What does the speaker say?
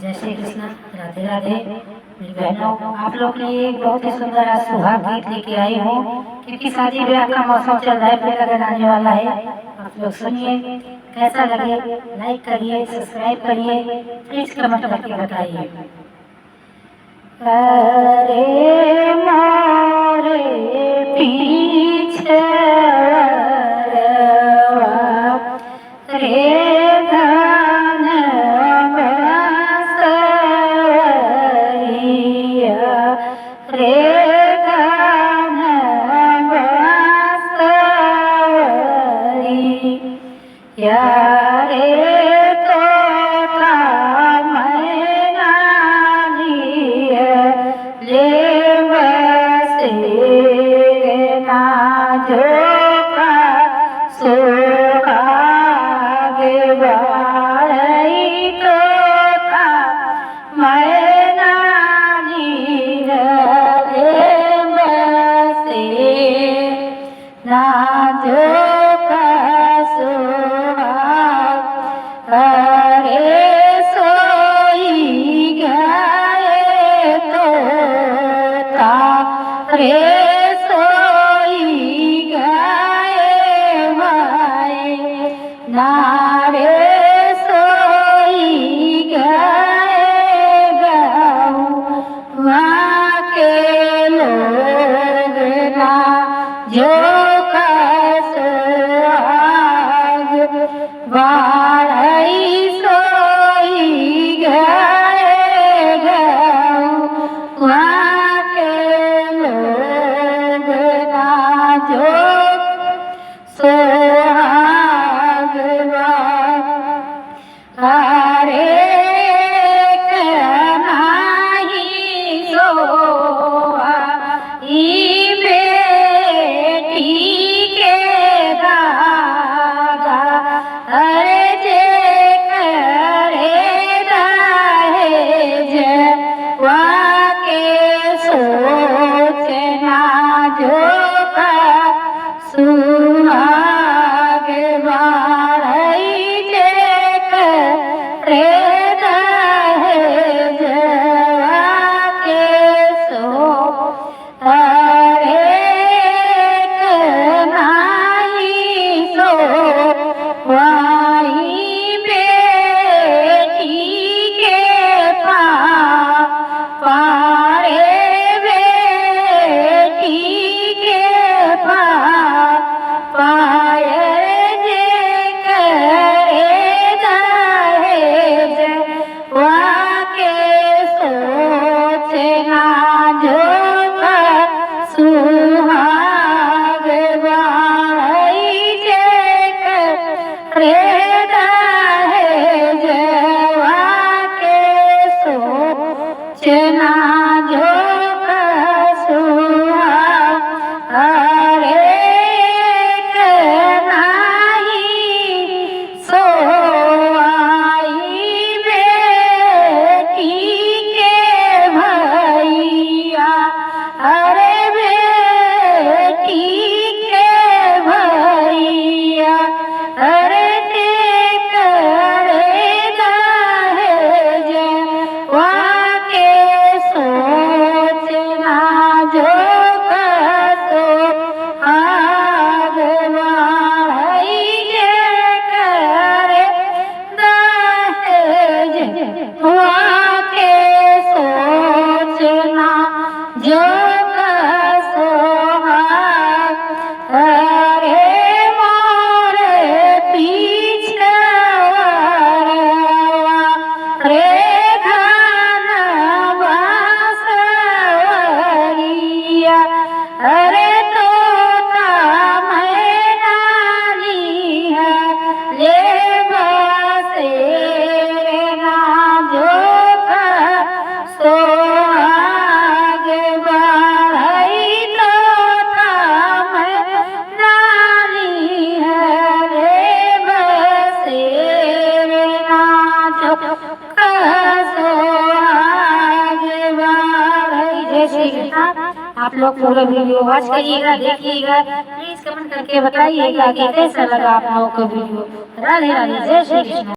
जय श्री कृष्ण, राधे राधे। मेरी बहनों, आप लोग ने एक बहुत ही सुंदर सुहाग गीत लेके आई हूँ, क्योंकि शादी ब्याह का मौसम चल रहा है, फिर लगन आने वाला है। आप लोग सुनिए, कैसा लगे लाइक करिए, सब्सक्राइब करिए, प्लीज कमेंट करके बताइए। अरे मोरे पीछे रे आप लोग पूरा वीडियो वॉच करिएगा, देखिएगा, प्लीज कमेंट करके बताइएगा कि कैसा लगा आप लोगों को वीडियो। राधे राधे, जय श्री कृष्ण।